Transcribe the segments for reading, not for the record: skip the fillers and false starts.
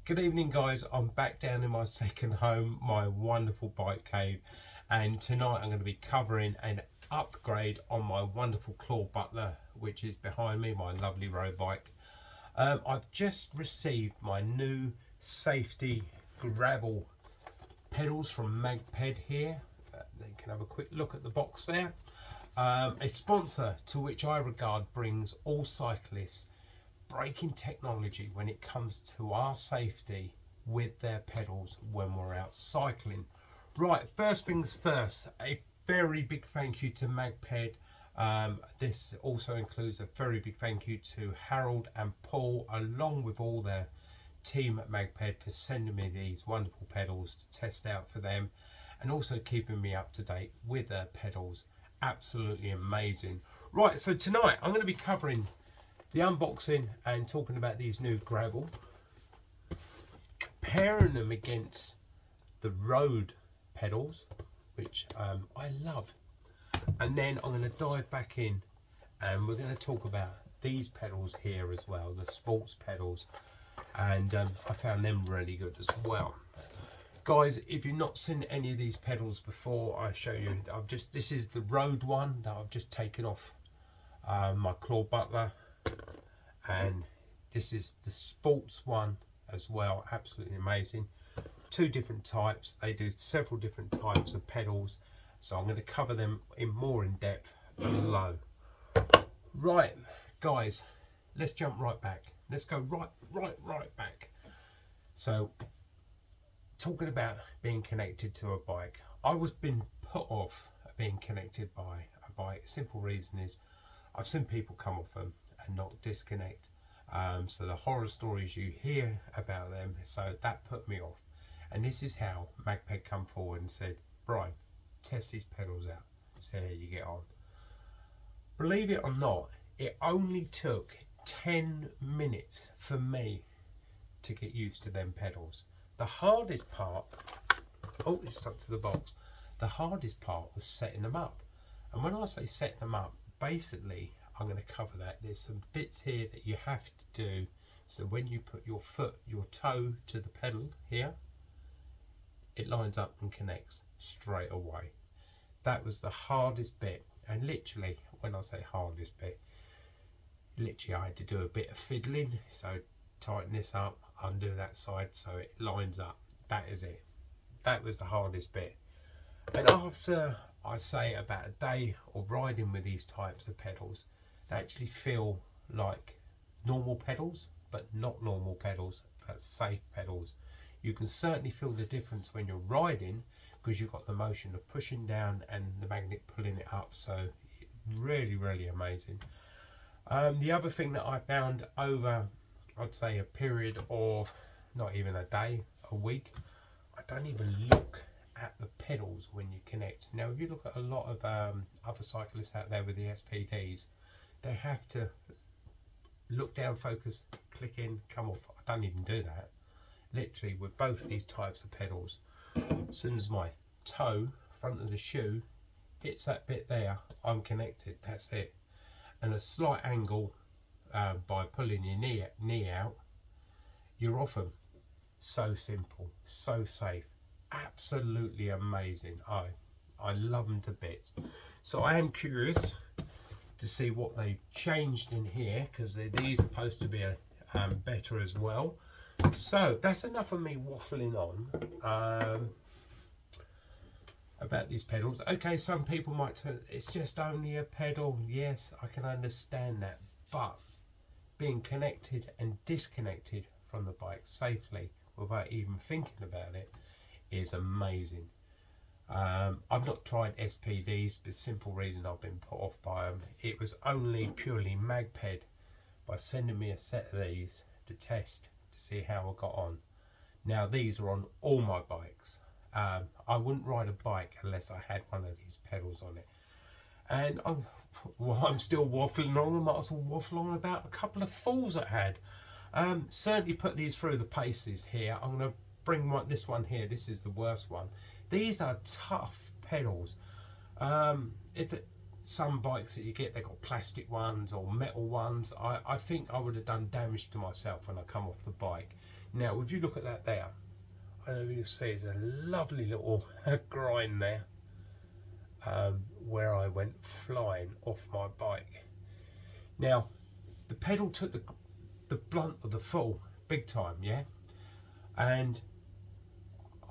Good evening guys, I'm back down in my second home, my wonderful bike cave, and tonight I'm going to be covering an upgrade on my wonderful Claw Butler, which is behind me, my lovely road bike. I've just received my new Safty Gravel pedals from Magped here. You can have a quick look at the box there. A sponsor to which I regard brings all cyclists braking technology when it comes to our safety with their pedals when we're out cycling. Right, first things first, a very big thank you to Magped. This also includes a very big thank you to Harold and Paul, along with all their team at Magped, for sending me these wonderful pedals to test out for them, and also keeping me up to date with their pedals. Absolutely amazing. Right, so tonight I'm going to be covering the unboxing and talking about these new Gravle, comparing them against the road pedals, which I love, and then I'm going to dive back in and we're going to talk about these pedals here as well, the sports pedals, and I found them really good as well. Guys, if you've not seen any of these pedals before, I show you. This is the road one that I've just taken off my Claw Butler, and this is the sports one as well. Absolutely amazing. Two different types. They do several different types of pedals, so I'm going to cover them in more in depth below. Right guys, let's jump right back. Let's go right back. So, talking about being connected to a bike, I was being put off being connected by a bike. Simple reason is I've seen people come off them and not disconnect. So the horror stories you hear about them, so that put me off. And this is how Magped come forward and said, Brian, test these pedals out, see how you get on. Believe it or not, it only took 10 minutes for me to get used to them pedals. The hardest part, oh, it's stuck to the box. The hardest part was setting them up. And when I say setting them up, basically I'm going to cover that. There's some bits here that you have to do. So when you put your foot, your toe to the pedal here, it lines up and connects straight away. That was the hardest bit. And literally, when I say hardest bit, literally I had to do a bit of fiddling. So tighten this up, undo that side so it lines up. That is it. That was the hardest bit. And after, I say, about a day of riding with these types of pedals, they actually feel like normal pedals, but not normal pedals, but safe pedals. You can certainly feel the difference when you're riding, because you've got the motion of pushing down and the magnet pulling it up. So really amazing. The other thing that I found over, I'd say, a period of not even a day, a week, I don't even look at the pedals when you connect. Now if you look at a lot of other cyclists out there with the SPDs, they have to look down, focus, click in, come off. I don't even do that. Literally with both of these types of pedals, as soon as my toe, front of the shoe, hits that bit there, I'm connected. That's it. And a slight angle by pulling your knee out, you're off them. So simple, so safe, absolutely amazing. I love them to bits. So I am curious to see what they've changed in here, because these are supposed to be better as well. So that's enough of me waffling on about these pedals. Okay, some people might turn, it's just only a pedal. Yes, I can understand that, but being connected and disconnected from the bike safely without even thinking about it is amazing. I've not tried SPDs, but simple reason I've been put off by them. It was only purely Magped by sending me a set of these to test to see how I got on. Now these are on all my bikes. I wouldn't ride a bike unless I had one of these pedals on it. And I'm still waffling on. I might as well waffle on about a couple of falls I had. Certainly put these through the paces here. I'm going to bring this one here. This is the worst one. These are tough pedals. some bikes that you get, they've got plastic ones or metal ones. I think I would have done damage to myself when I come off the bike. Now, if you look at that there, I don't know if you can see, there's a lovely little grind there where I went flying off my bike. Now, the pedal took the blunt of the fall big time, yeah? And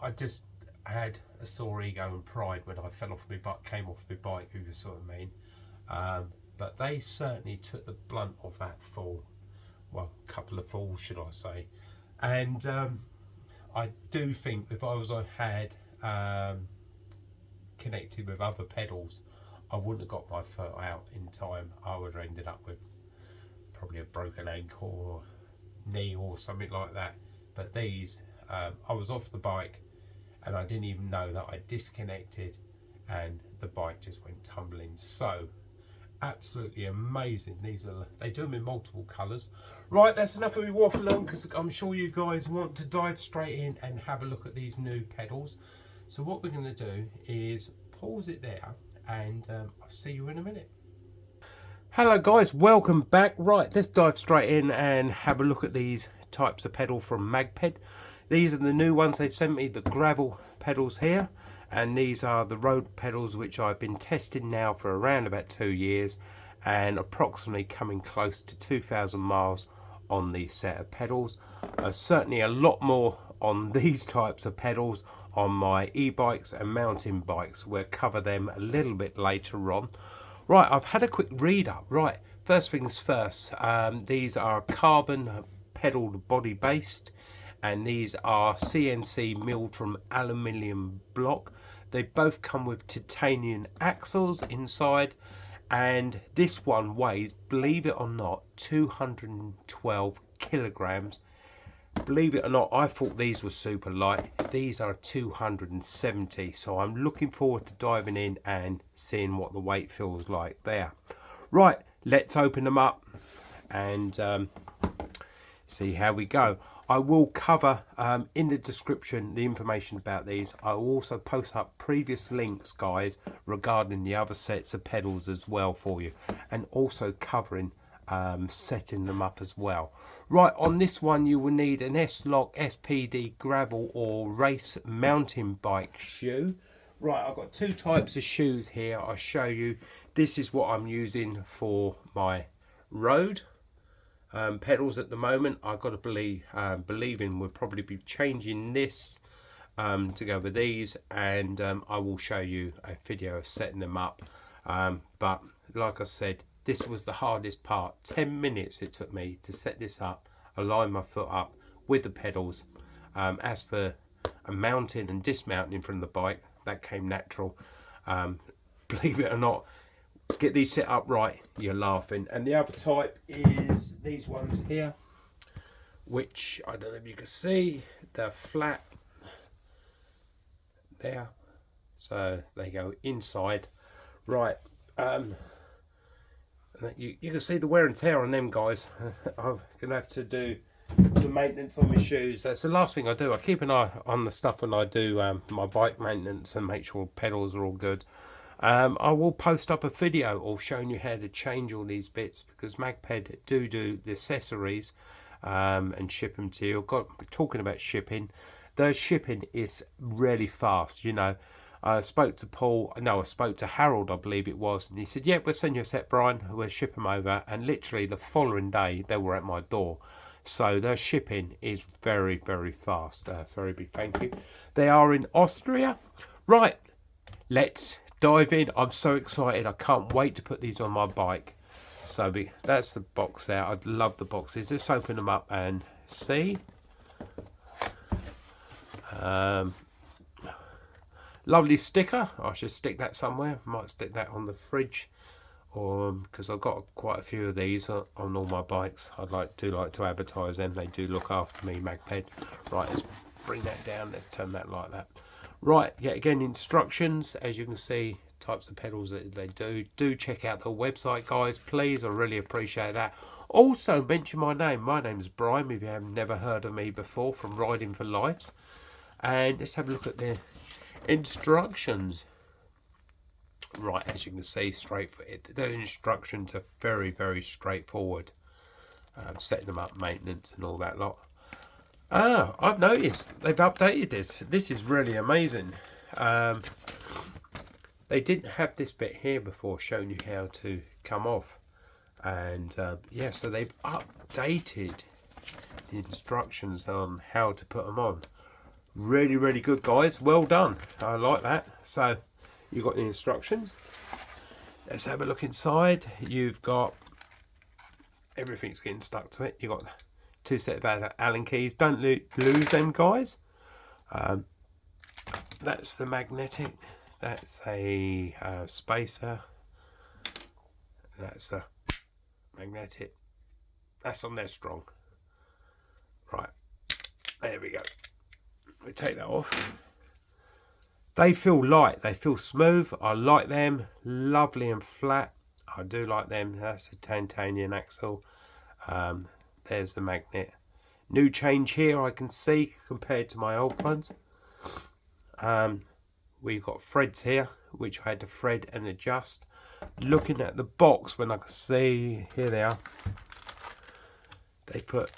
I just had a sore ego and pride when I fell off my bike, came off my bike, if you see what I mean. But they certainly took the blunt of that fall. Well, a couple of falls, should I say. And I do think if I had connected with other pedals, I wouldn't have got my foot out in time. I would have ended up with probably a broken ankle or knee or something like that. But these, I was off the bike and I didn't even know that I disconnected and the bike just went tumbling. So absolutely amazing. They do them in multiple colours. Right, that's enough of me waffling on, because I'm sure you guys want to dive straight in and have a look at these new pedals. So what we're going to do is pause it there and I'll see you in a minute. Hello guys, welcome back. Right, let's dive straight in and have a look at these types of pedal from Magped. These are the new ones they've sent me, the gravel pedals here, and these are the road pedals which I've been testing now for around about 2 years and approximately coming close to 2,000 miles on these set of pedals. Certainly a lot more on these types of pedals on my e-bikes and mountain bikes. We'll cover them a little bit later on. Right, I've had a quick read up. Right, first things first, these are carbon pedaled body based, and these are CNC milled from aluminium block. They both come with titanium axles inside, and this one weighs, believe it or not, 212 kilograms. Believe it or not, I thought these were super light. These are 270, so I'm looking forward to diving in and seeing what the weight feels like there. Right, let's open them up and see how we go. I will cover in the description the information about these. I will also post up previous links, guys, regarding the other sets of pedals as well for you, and also covering setting them up as well. Right, on this one you will need an Loch SPD Gravel or Race mountain bike shoe. Right, I've got two types of shoes here. I'll show you. This is what I'm using for my road pedals at the moment. I've got to believing we'll probably be changing this to go with these, and I will show you a video of setting them up. But like I said, this was the hardest part. 10 minutes it took me to set this up, align my foot up with the pedals. As for mounting and dismounting from the bike, that came natural. Believe it or not, get these set up right, you're laughing. And the other type is these ones here, which I don't know if you can see, they're flat there, so they go inside. Right, you can see the wear and tear on them, guys. I'm gonna have to do some maintenance on my shoes. That's the last thing I do. I keep an eye on the stuff when I do my bike maintenance and make sure pedals are all good. I will post up a video of showing you how to change all these bits, because Magped do the accessories and ship them to you. Talking about shipping, the shipping is really fast. You know, I spoke to Harold, I believe it was, and he said, yeah, we'll send you a set, Brian, we'll ship them over, and literally the following day they were at my door. So their shipping is very, very fast. Very big thank you. They are in Austria. Right, let's dive in. I'm so excited. I can't wait to put these on my bike. So that's the box there. I love the boxes. Let's open them up and see. Lovely sticker. I should stick that somewhere. Might stick that on the fridge, or because I've got quite a few of these on all my bikes. I'd like to advertise them. They do look after me, Magped. Right, let's bring that down. Let's turn that like that. Right, yet again, instructions. As you can see, types of pedals that they do check out the website, guys, please. I really appreciate that. Also mention my name. My name's Brian, if you have never heard of me before, from Riding for Lives. And let's have a look at the instructions. Right, as you can see, the instructions are very, very straightforward. Setting them up, maintenance and all that lot. I've noticed they've updated this. This is really amazing. They didn't have this bit here before showing you how to come off. And yeah, so they've updated the instructions on how to put them on. Really, really good, guys. Well done. I like that. So you've got the instructions. Let's have a look inside. You've got everything's getting stuck to it. You've got 2 sets of Allen keys. Don't lose them, guys. That's the magnetic. That's a spacer. That's the magnetic. That's on there strong. Right. There we go. We take that off. They feel light. They feel smooth. I like them. Lovely and flat. I do like them. That's a titanium axle. There's the magnet. New change here I can see compared to my old ones. We've got threads here, which I had to thread and adjust. Looking at the box, when I can see, here they are. They put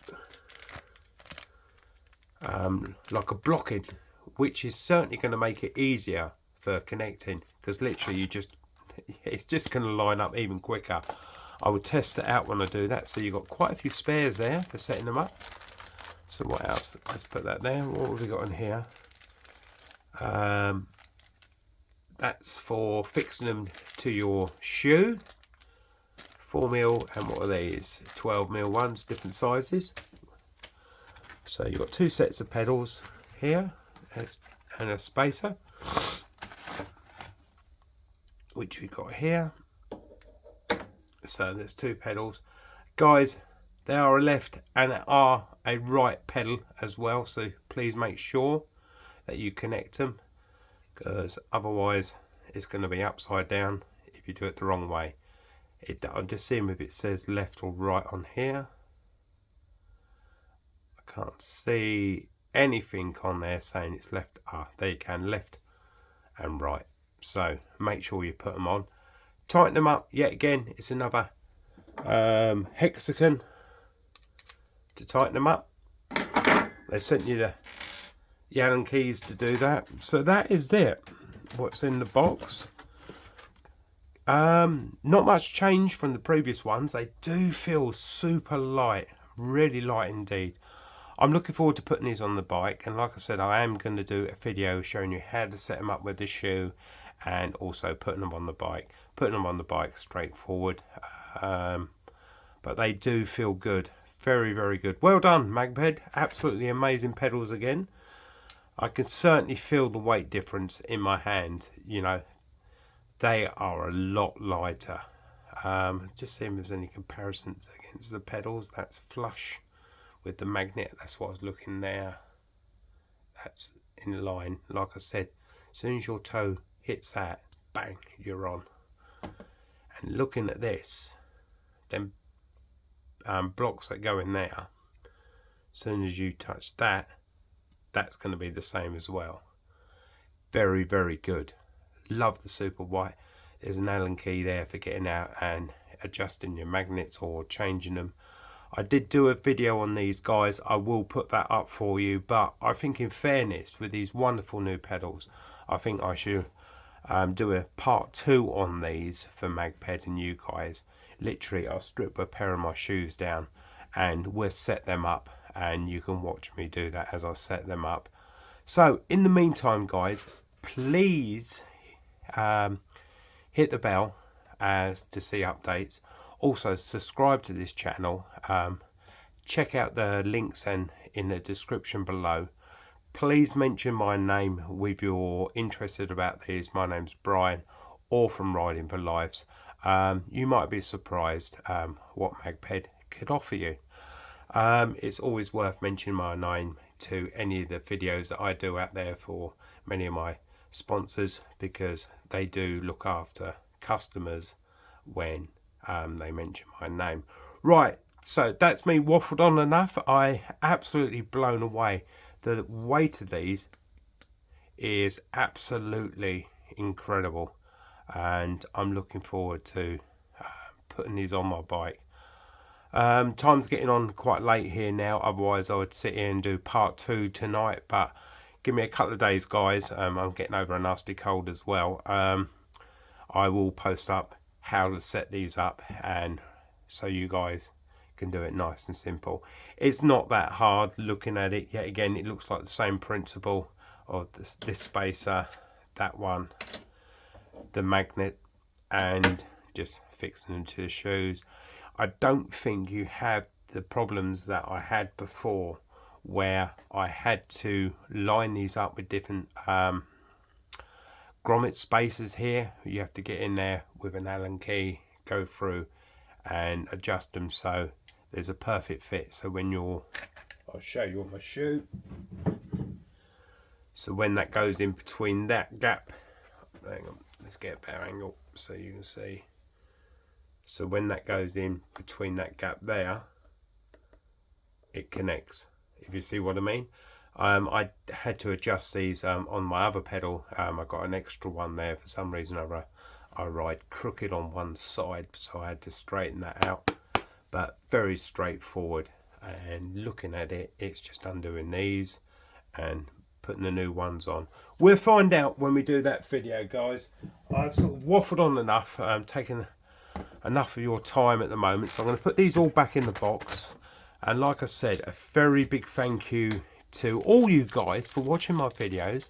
like a blockage, which is certainly going to make it easier for connecting, because literally it's just going to line up even quicker. I will test it out when I do that. So you've got quite a few spares there for setting them up. So what else? Let's put that there. What have we got in here? That's for fixing them to your shoe. 4mm, and what are these? 12mm ones, different sizes. So you've got 2 sets of pedals here and a spacer, which we've got here. So there's 2 pedals, guys. They are a left and are a right pedal as well, so please make sure that you connect them, because otherwise it's going to be upside down if you do it the wrong way. I'm just seeing if it says left or right on here. I can't see anything on there saying it's left. There you can, left and right. So make sure you put them on. Tighten them up. Yet again, it's another hexagon to tighten them up. They sent you the Allen keys to do that. So that is it. What's in the box? Not much change from the previous ones. They do feel super light, really light indeed. I'm looking forward to putting these on the bike, and like I said, I am going to do a video showing you how to set them up with the shoe and also putting them on the bike. Putting them on the bike straightforward, but they do feel good. Very, very good. Well done, Magped. Absolutely amazing pedals again. I can certainly feel the weight difference in my hand. You know, they are a lot lighter. Just seeing if there's any comparisons against the pedals. That's flush with the magnet. That's what I was looking there. That's in line. Like I said, as soon as your toe hits that, bang, you're on. And looking at this, them blocks that go in there, as soon as you touch that, that's going to be the same as well. Very, very good. Love the super white. There's an Allen key there for getting out and adjusting your magnets or changing them. I did do a video on these, guys. I will put that up for you, but I think in fairness, with these wonderful new pedals, I think I should do a part 2 on these for Magped and you guys. Literally, I'll strip a pair of my shoes down and we'll set them up, and you can watch me do that as I set them up. So in the meantime, guys, please hit the bell to see updates. Also subscribe to this channel. Check out the links in the description below. Please mention my name if you're interested about these. My name's Brian, or from Riding for Lives. You might be surprised what Magped could offer you. It's always worth mentioning my name to any of the videos that I do out there for many of my sponsors, because they do look after customers when they mention my name. Right, so that's me waffled on enough. I absolutely blown away. The weight of these is absolutely incredible. and I'm looking forward to putting these on my bike. Time's getting on quite late here now, otherwise I would sit here and do part 2 tonight, but give me a couple of days, guys. I'm getting over a nasty cold as well. I will post up how to set these up, and so you guys can do it nice and simple. It's not that hard looking at it. Yet again, it looks like the same principle of this spacer, that one, the magnet, and just fixing them to the shoes. I don't think you have the problems that I had before, where I had to line these up with different grommet spacers here. You have to get in there with an Allen key, go through and adjust them so there's a perfect fit. So when I'll show you on my shoe. So when that goes in between that gap, hang on, let's get a better angle so you can see. So when that goes in between that gap there, it connects, if you see what I mean. I had to adjust these on my other pedal. I got an extra one there. For some reason I ride crooked on one side, so I had to straighten that out. But very straightforward, and looking at it, it's just undoing these and putting the new ones on. We'll find out when we do that video, guys. I've sort of waffled on enough, taken enough of your time at the moment, so I'm going to put these all back in the box. And like I said, a very big thank you to all you guys for watching my videos.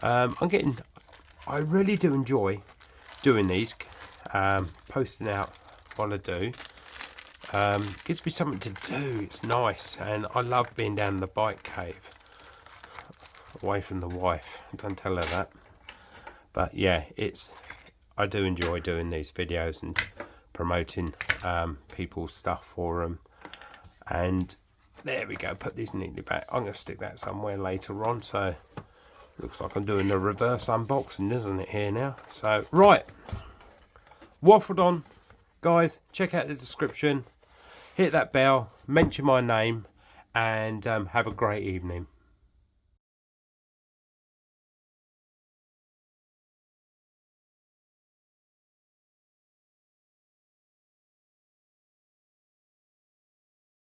I really do enjoy doing these, posting out what I do. Gives me something to do. It's nice, and I love being down in the bike cave away from the wife. Don't tell her that. But yeah, I do enjoy doing these videos and promoting people's stuff for them. And there we go, put these neatly back. I'm going to stick that somewhere later on, so looks like I'm doing a reverse unboxing, doesn't it, here now? So right, waffled on, guys. Check out the description, hit that bell, mention my name, and have a great evening.